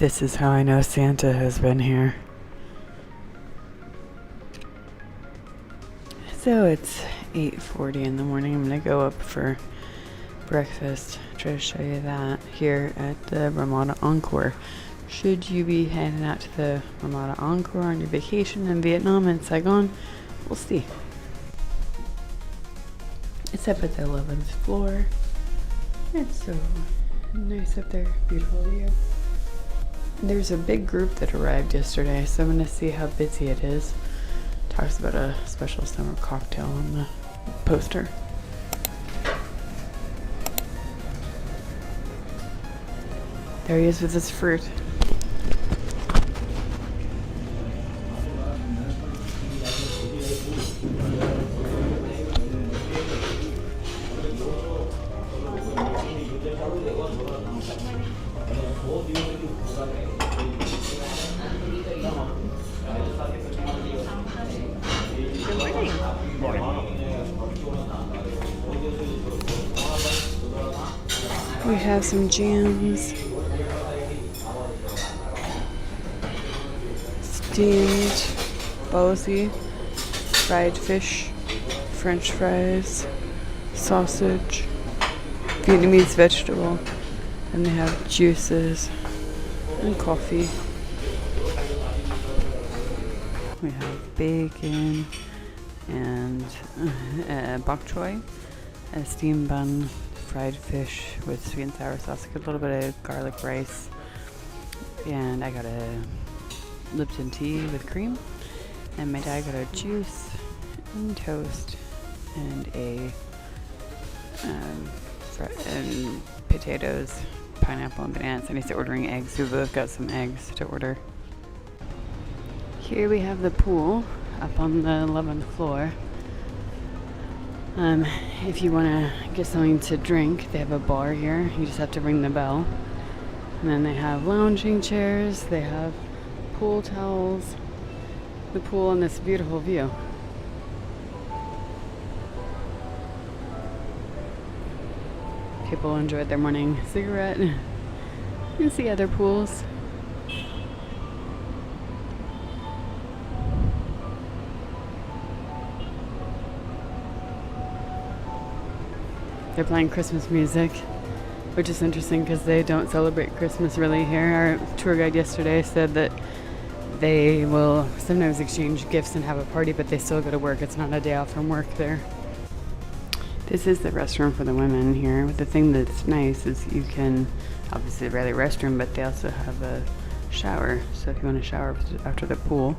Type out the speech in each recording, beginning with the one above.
This is how I know Santa has been here. So it's 8:40 in the morning. I'm gonna go up for breakfast. Try to show you that here at the Ramada Encore. Should you be heading out to the Ramada Encore on your vacation in Vietnam and Saigon? We'll see. It's up at the 11th floor. It's so nice up there. Beautiful view. There's a big group that arrived yesterday, so I'm going to see how busy it is. Talks about a special summer cocktail on the poster. There he is with his fruit. We have some jams, steamed bozy, fried fish, French fries, sausage, Vietnamese vegetable, and they have juices and coffee. We have bacon and bok choy, a steamed bun, fried fish with sweet and sour sauce, a little bit of garlic rice, and I got a Lipton tea with cream, and my dad got a juice and toast and and potatoes, pineapple, and bananas. And he's ordering eggs. We both got some eggs to order. Here we have the pool up on the 11th floor. If you want to get something to drink, they have a bar here. You just have to ring the bell. And then they have lounging chairs. They have pool towels. The pool and this beautiful view. People enjoyed their morning cigarette. You can see other pools. They're playing Christmas music, which is interesting because they don't celebrate Christmas really here. Our tour guide yesterday said that they will sometimes exchange gifts and have a party, but they still go to work. It's not a day off from work there. This is the restroom for the women here. The thing that's nice is you can, obviously a regular restroom, but they also have a shower. So if you want to shower after the pool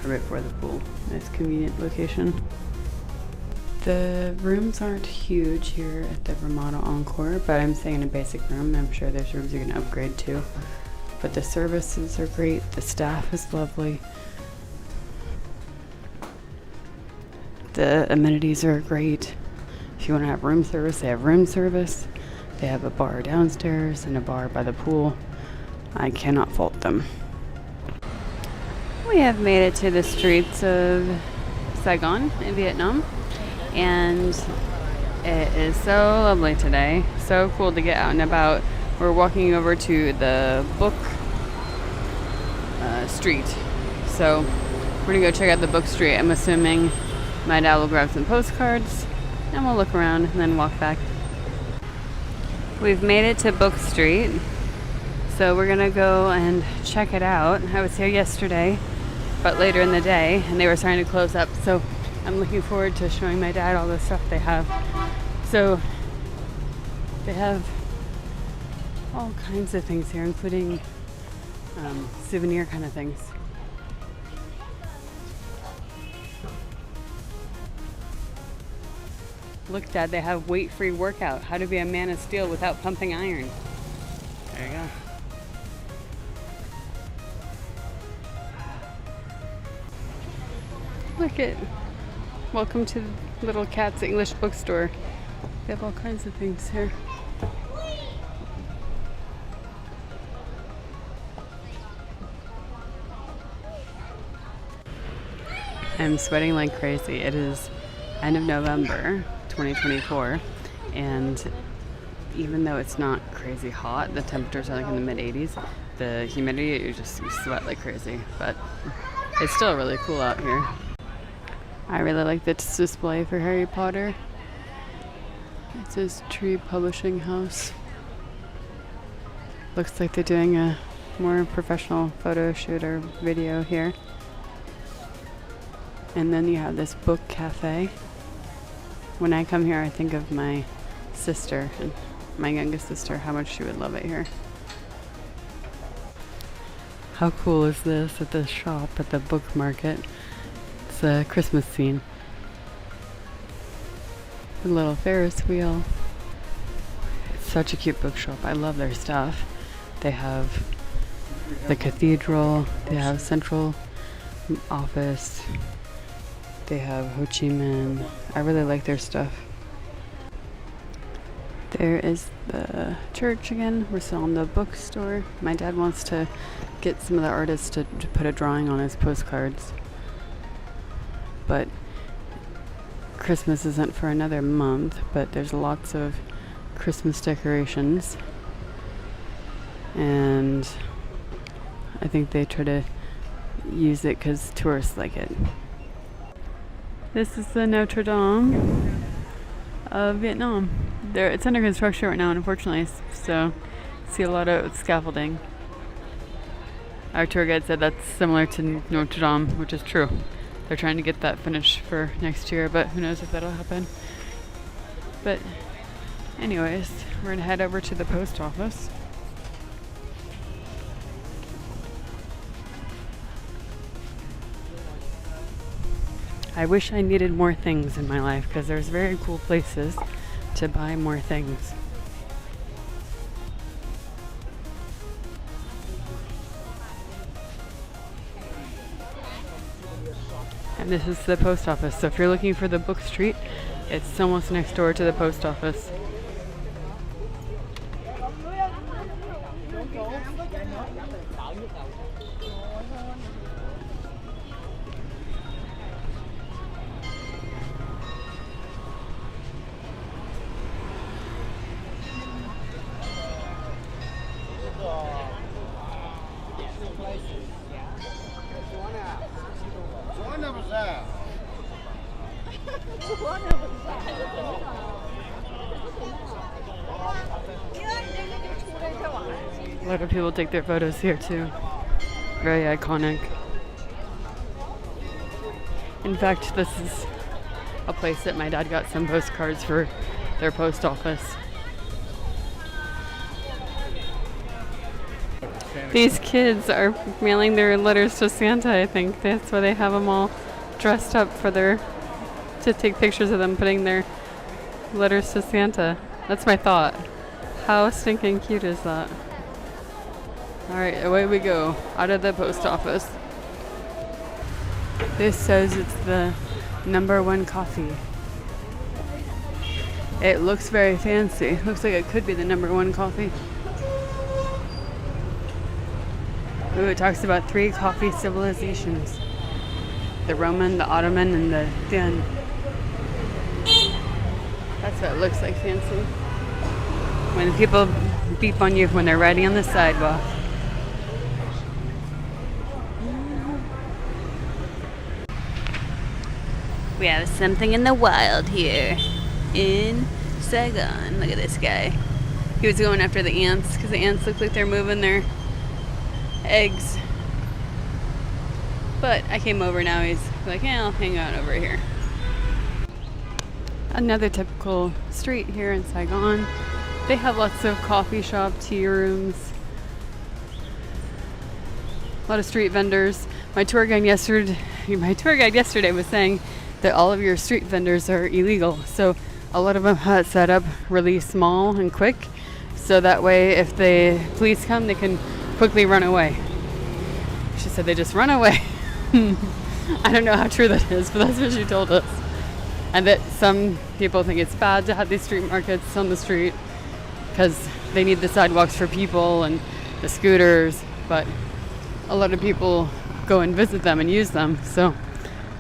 or right before the pool, nice convenient location. The rooms aren't huge here at the Ramada Encore, but I'm staying in a basic room. I'm sure there's rooms you can upgrade to. But the services are great. The staff is lovely. The amenities are great. If you want to have room service, they have room service. They have a bar downstairs and a bar by the pool. I cannot fault them. We have made it to the streets of Saigon in Vietnam. And it is so lovely today. So cool to get out and about. We're walking over to the book street. So we're gonna go check out the book street. I'm assuming my dad will grab some postcards and we'll look around and then walk back. We've made it to Book Street. So we're gonna go and check it out. I was here yesterday, but later in the day, and they were starting to close up. So I'm looking forward to showing my dad all the stuff they have. So they have all kinds of things here, including souvenir kind of things. Look, Dad, they have weight-free workout. How to be a man of steel without pumping iron. There you go. Look at, welcome to Little Cat's English Bookstore. They have all kinds of things here. I'm sweating like crazy. It is end of November 2024, and even though it's not crazy hot, the temperatures are like in the mid 80s, the humidity, you sweat like crazy, but it's still really cool out here. I really like this display for Harry Potter. It says Tree Publishing House. Looks like they're doing a more professional photo shoot or video here. And then you have this book cafe. When I come here, I think of my sister, and my youngest sister, how much she would love it here. How cool is this at the shop, at the book market? It's a Christmas scene. A little Ferris wheel. It's such a cute bookshop. I love their stuff. They have the cathedral, they have central office, they have Ho Chi Minh. I really like their stuff. There is the church again. We're still in the bookstore. My dad wants to get some of the artists to put a drawing on his postcards. But Christmas isn't for another month, but there's lots of Christmas decorations. And I think they try to use it because tourists like it. This is the Notre Dame of Vietnam. It's under construction right now, unfortunately, so see a lot of scaffolding. Our tour guide said that's similar to Notre Dame, which is true. They're trying to get that finished for next year, but who knows if that'll happen. But anyways, we're gonna head over to the post office. I wish I needed more things in my life because there's very cool places to buy more things. And this is the post office. So if you're looking for the book street, it's almost next door to the post office. A lot of people take their photos here too. Very iconic. In fact, this is a place that my dad got some postcards for their post office. These kids are mailing their letters to Santa, I think. That's why they have them all dressed up for to take pictures of them putting their letters to Santa. That's my thought. How stinking cute is that? Alright, away we go, out of the post office. This says it's the #1 coffee. It looks very fancy. Looks like it could be the #1 coffee. Ooh, it talks about 3 coffee civilizations. The Roman, the Ottoman, and the Dien. That's what it looks like, fancy. When people beep on you when they're riding on the sidewalk. We have something in the wild here in Saigon. Look at this guy. He was going after the ants because the ants look like they're moving their eggs. But I came over now. He's like, yeah, I'll hang out over here. Another typical street here in Saigon. They have lots of coffee shop, tea rooms, a lot of street vendors. My tour guide yesterday was saying that all of your street vendors are illegal. So a lot of them had set up really small and quick. So that way, if the police come, they can quickly run away. She said they just run away. I don't know how true that is, but that's what she told us. And that some people think it's bad to have these street markets on the street because they need the sidewalks for people and the scooters, but a lot of people go and visit them and use them. So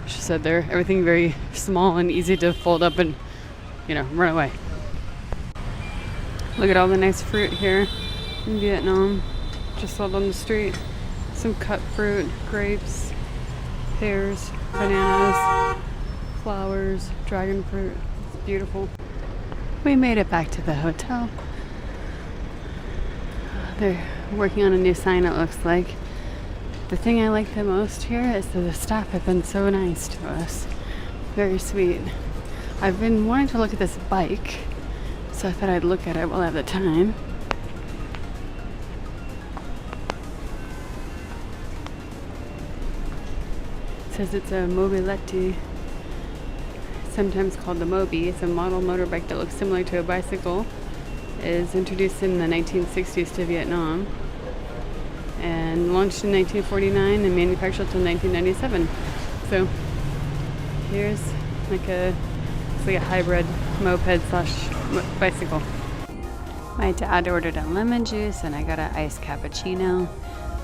she said they're everything very small and easy to fold up and, run away. Look at all the nice fruit here in Vietnam. just sold on the street. Some cut fruit, grapes, pears, bananas, flowers, dragon fruit. It's beautiful. We made it back to the hotel. They're working on a new sign, it looks like. The thing I like the most here is that the staff have been so nice to us. Very sweet. I've been wanting to look at this bike, so I thought I'd look at it while I have the time. It says it's a mobilette, sometimes called the Mobi. It's a model motorbike that looks similar to a bicycle. It is introduced in the 1960s to Vietnam and launched in 1949 and manufactured until 1997. So here's it's like a hybrid moped slash bicycle. My dad ordered a lemon juice and I got an iced cappuccino.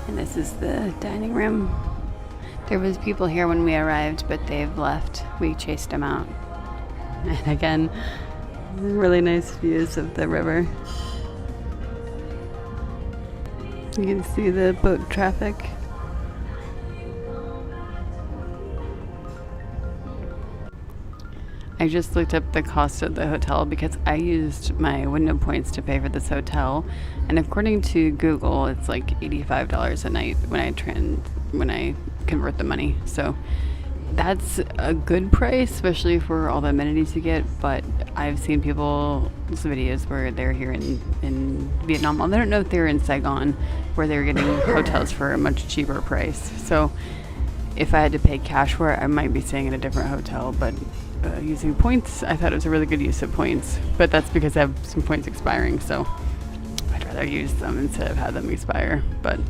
And this is the dining room. There was people here when we arrived, but they've left. We chased them out. And again, really nice views of the river. You can see the boat traffic. I just looked up the cost of the hotel because I used my window points to pay for this hotel, and according to Google, it's like $85 a night when I convert the money. So that's a good price, especially for all the amenities you get. But I've seen people's videos where they're here in Vietnam. I don't know if they're in Saigon, where they're getting hotels for a much cheaper price. So if I had to pay cash for it, I might be staying in a different hotel. But using points, I thought it was a really good use of points. But that's because I have some points expiring, so I'd rather use them instead of have them expire. But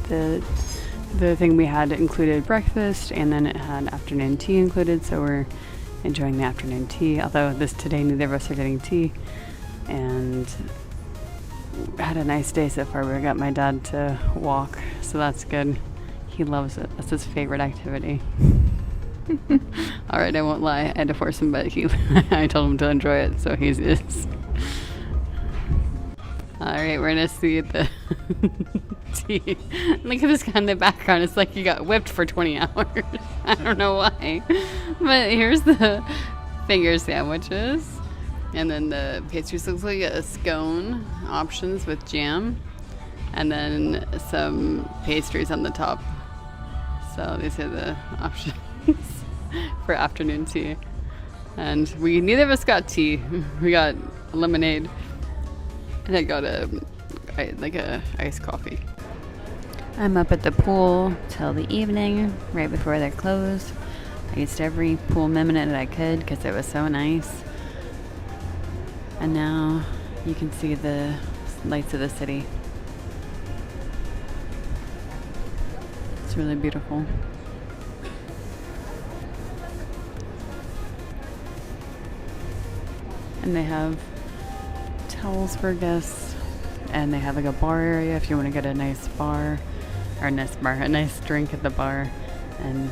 the thing we had included breakfast, and then it had afternoon tea included, so we're enjoying the afternoon tea. Although today neither of us are getting tea, and had a nice day so far. We got my dad to walk, so that's good. He loves it. That's his favorite activity. All right, I won't lie. I had to force him, but I told him to enjoy it, so he is. All right, we're gonna see the tea. Look at this guy in the background. It's like you got whipped for 20 hours. I don't know why. But here's the finger sandwiches. And then the pastries looks like a scone options with jam. And then some pastries on the top. So these are the options for afternoon tea. And neither of us got tea. We got lemonade. And I got a iced coffee. I'm up at the pool till the evening, right before they're closed. I used every pool minute that I could because it was so nice. And now you can see the lights of the city. It's really beautiful. And they have towels for guests, and they have like a bar area if you want to get a nice a nice drink at the bar, and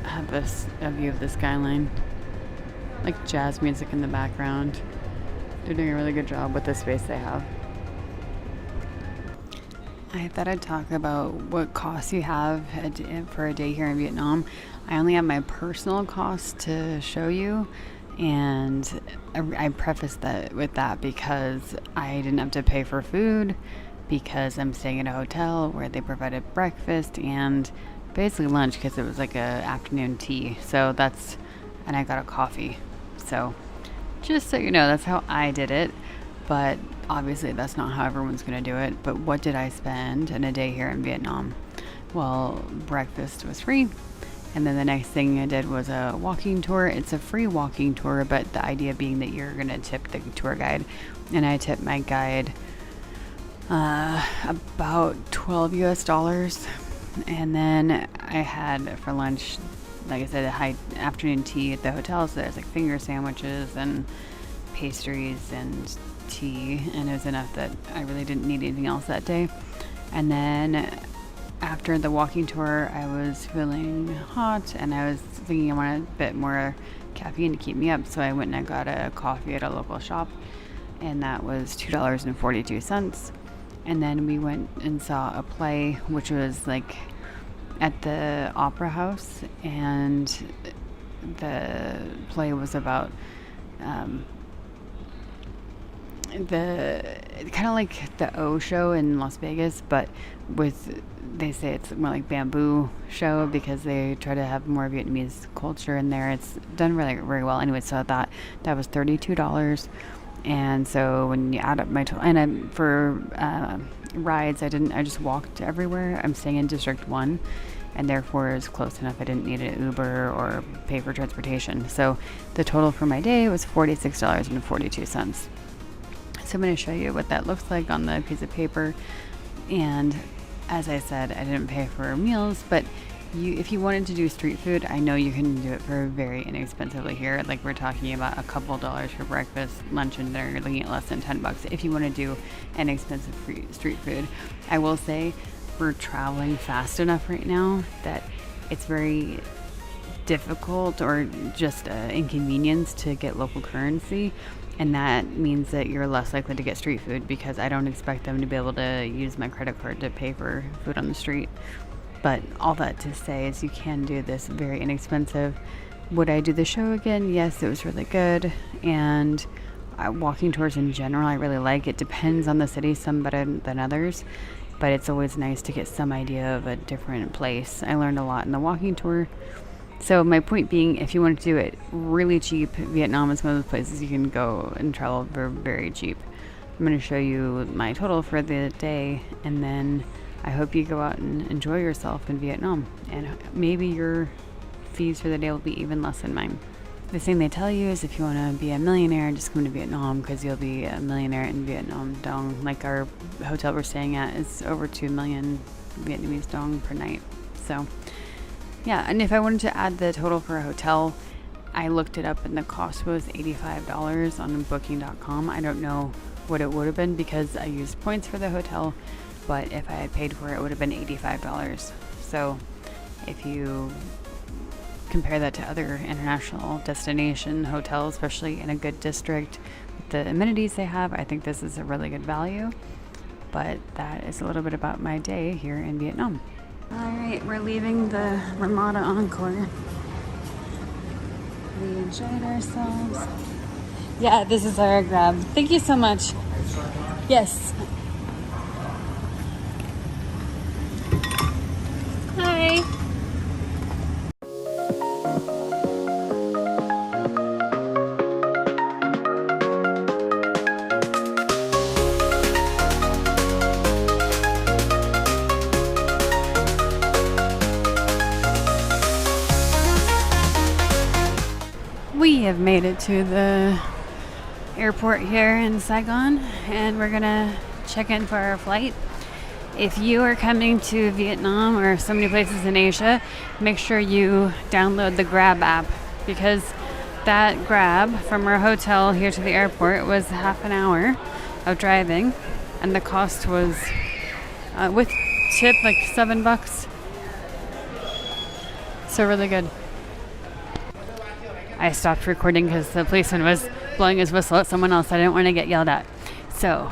have a view of the skyline, like jazz music in the background. They're doing a really good job with the space they have. I thought I'd talk about what costs you have for a day here in Vietnam. I only have my personal costs to show you, and I prefaced that with that because I didn't have to pay for food because I'm staying at a hotel where they provided breakfast and basically lunch because it was like a afternoon tea. And I got a coffee. So just so you know, that's how I did it. But obviously that's not how everyone's going to do it. But what did I spend in a day here in Vietnam? Well, breakfast was free. And then the next thing I did was a walking tour. It's a free walking tour, but the idea being that you're going to tip the tour guide. And I tipped my guide about $12 US. And then I had for lunch, like I said, a high afternoon tea at the hotel. So there's like finger sandwiches and pastries and tea. And it was enough that I really didn't need anything else that day. And then after the walking tour, I was feeling hot and I was thinking I wanted a bit more caffeine to keep me up. So I went and I got a coffee at a local shop, and that was $2.42. And then we went and saw a play, which was like at the Opera House, and the play was about the kind of like the O show in Las Vegas, but they say it's more like bamboo show because they try to have more Vietnamese culture in there. It's done really very well. Anyway, so that was $32. And so when you add up my total, and for rides, I just walked everywhere. I'm staying in District 1, and therefore it's close enough. I didn't need an Uber or pay for transportation. So the total for my day was $46.42. So I'm going to show you what that looks like on the piece of paper. And as I said, I didn't pay for meals, but if you wanted to do street food, I know you can do it for very inexpensively here. Like we're talking about a couple dollars for breakfast, lunch, and dinner. You're looking at less than $10 if you want to do inexpensive street food. I will say we're traveling fast enough right now that it's very difficult or just inconvenience to get local currency. And that means that you're less likely to get street food because I don't expect them to be able to use my credit card to pay for food on the street. But all that to say is you can do this very inexpensive. Would I do the show again? Yes, it was really good. And walking tours in general, I really like. It depends on the city, some better than others. But it's always nice to get some idea of a different place. I learned a lot in the walking tour. So my point being, if you want to do it really cheap, Vietnam is one of those places you can go and travel for very cheap. I'm going to show you my total for the day, and then I hope you go out and enjoy yourself in Vietnam. And maybe your fees for the day will be even less than mine. The thing they tell you is if you want to be a millionaire, just come to Vietnam because you'll be a millionaire in Vietnam dong. Like our hotel we're staying at is over 2 million Vietnamese dong per night. So yeah, and if I wanted to add the total for a hotel, I looked it up and the cost was $85 on booking.com. I don't know what it would have been because I used points for the hotel, but if I had paid for it, it would have been $85. So if you compare that to other international destination hotels, especially in a good district with the amenities they have, I think this is a really good value. But that is a little bit about my day here in Vietnam. All right, we're leaving the Ramada Encore. We enjoyed ourselves. Yeah, this is our grab. Thank you so much. Yes. Hi. We have made it to the airport here in Saigon, and we're gonna check in for our flight. If you are coming to Vietnam or so many places in Asia, make sure you download the Grab app, because that Grab from our hotel here to the airport was half an hour of driving, and the cost was with tip like $7. So really good. I stopped recording because the policeman was blowing his whistle at someone else. I didn't want to get yelled at. So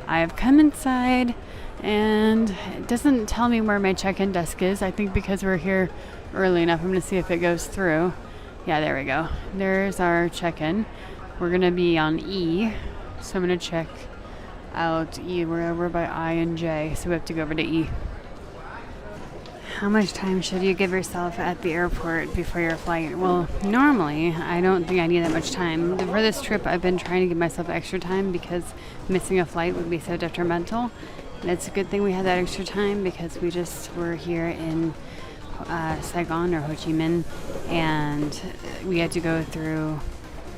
I've come inside, and it doesn't tell me where my check-in desk is. I think because we're here early enough. I'm going to see if it goes through. Yeah, there we go. There's our check-in. We're going to be on E. So I'm going to check out E. We're over by I and J. So we have to go over to E. How much time should you give yourself at the airport before your flight? Well, normally, I don't think I need that much time. For this trip, I've been trying to give myself extra time because missing a flight would be so detrimental. And it's a good thing we had that extra time because we just were here in Saigon or Ho Chi Minh, and we had to go through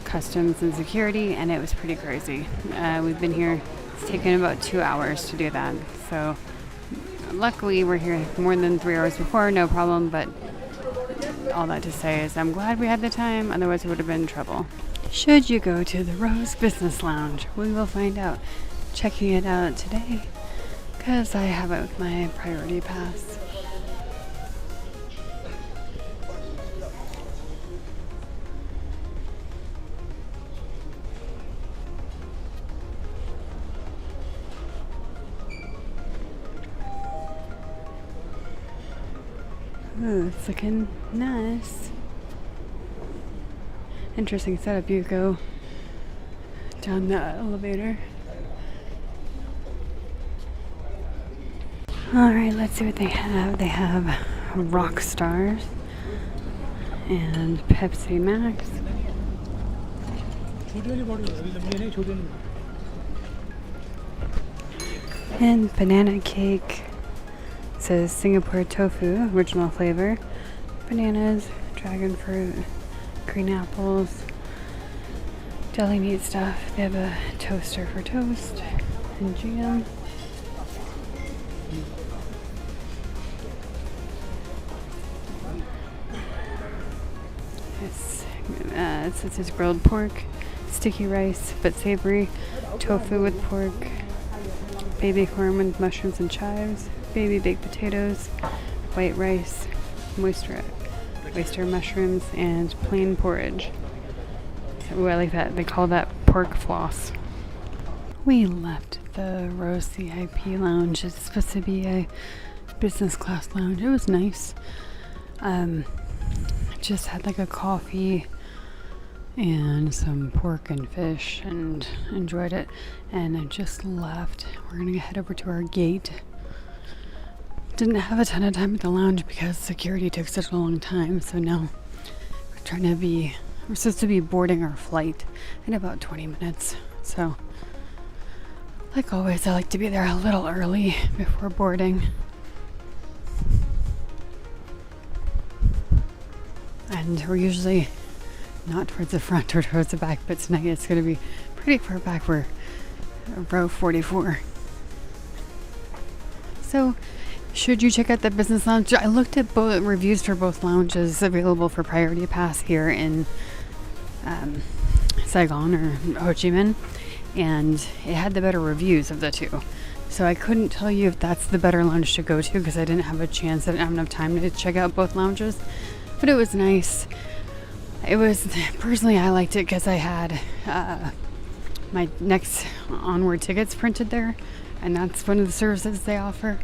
customs and security, and it was pretty crazy. We've been here, it's taken about 2 hours to do that. So luckily, we're here more than 3 hours before, no problem, but all that to say is I'm glad we had the time, otherwise we would have been in trouble. Should you go to the Rose Business Lounge? We will find out. Checking it out today, because I have it with my priority pass. Ooh, it's looking nice. Interesting setup. You go down the elevator. Alright, let's see what they have. They have Rock Stars and Pepsi Max. And banana cake. It says Singapore tofu, original flavor. Bananas, dragon fruit, green apples, deli meat stuff. They have a toaster for toast and jam. It says grilled pork, sticky rice but savory, tofu with pork, baby corn with mushrooms and chives, baby baked potatoes, white rice, oyster mushrooms, and plain porridge. Ooh, I like that. They call that pork floss. We left the Rose CIP lounge. It's supposed to be a business class lounge. It was nice. Just had like a coffee and some pork and fish and enjoyed it. And I just left. We're gonna head over to our gate. Didn't have a ton of time at the lounge because security took such a long time. So now we're supposed to be boarding our flight in about 20 minutes. So like always, I like to be there a little early before boarding. And we're usually not towards the front or towards the back, but tonight it's going to be pretty far back. We're row 44. So, should you check out the business lounge? I looked at both reviews for both lounges available for Priority Pass here in Saigon or Ho Chi Minh, and it had the better reviews of the two. So I couldn't tell you if that's the better lounge to go to because I didn't have a chance. I didn't have enough time to check out both lounges. But it was nice. Personally, I liked it because I had my next onward tickets printed there, and that's one of the services they offer.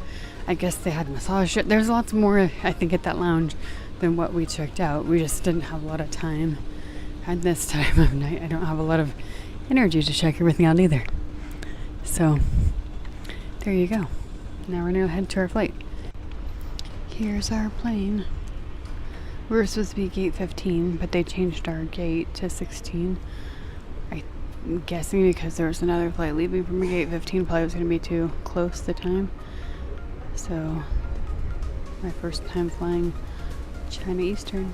I guess they had massage. There's lots more, I think, at that lounge than what we checked out. We just didn't have a lot of time. At this time of night, I don't have a lot of energy to check everything out either. So, there you go. Now we're going to head to our flight. Here's our plane. We were supposed to be gate 15, but they changed our gate to 16. I'm guessing because there was another flight leaving from gate 15, probably was going to be too close the time. So, my first time flying China Eastern.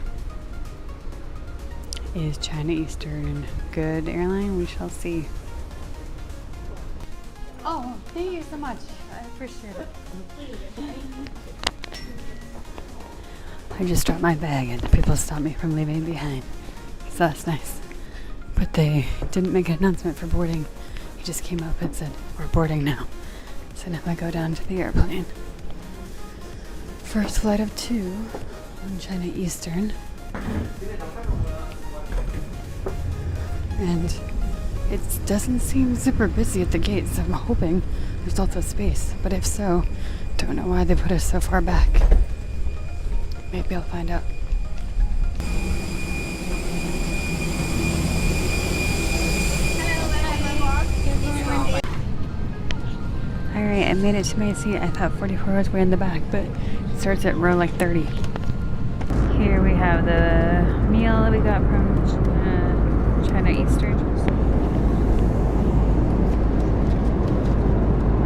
Is China Eastern good airline? We shall see. Oh, thank you so much. I appreciate it. I just dropped my bag and people stopped me from leaving it behind. So that's nice. But they didn't make an announcement for boarding. He just came up and said, we're boarding now. So now I go down to the airplane. First flight of 2 on China Eastern. And it doesn't seem super busy at the gate, so I'm hoping there's lots of space. But if so, don't know why they put us so far back. Maybe I'll find out. Alright, I made it to my seat. I thought 44 was way in the back, but it starts at row like 30. Here we have the meal that we got from China Eastern.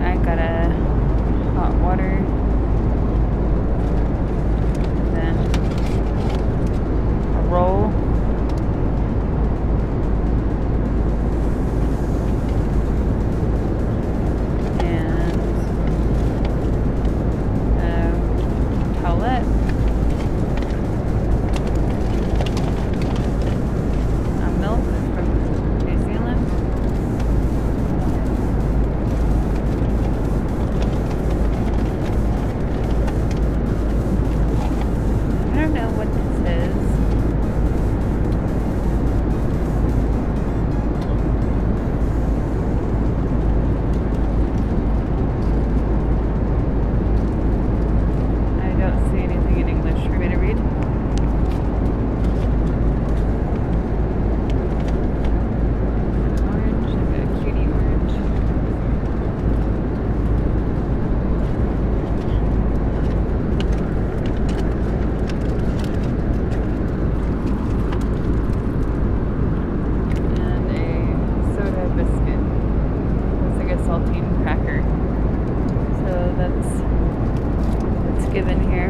I got a hot water. Then a roll. And a towelette. Milk from New Zealand.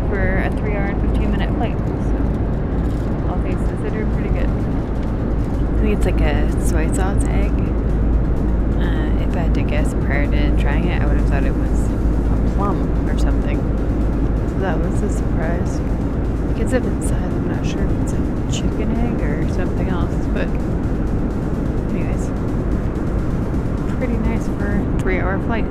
for a 3-hour and 15-minute flight. So, all things considered, pretty good. I think it's like a soy sauce egg. If I had to guess prior to trying it, I would have thought it was a plum or something. So that was a surprise. Kids have inside, I'm not sure if it's a chicken egg or something else, but anyways, pretty nice for a 3-hour flight.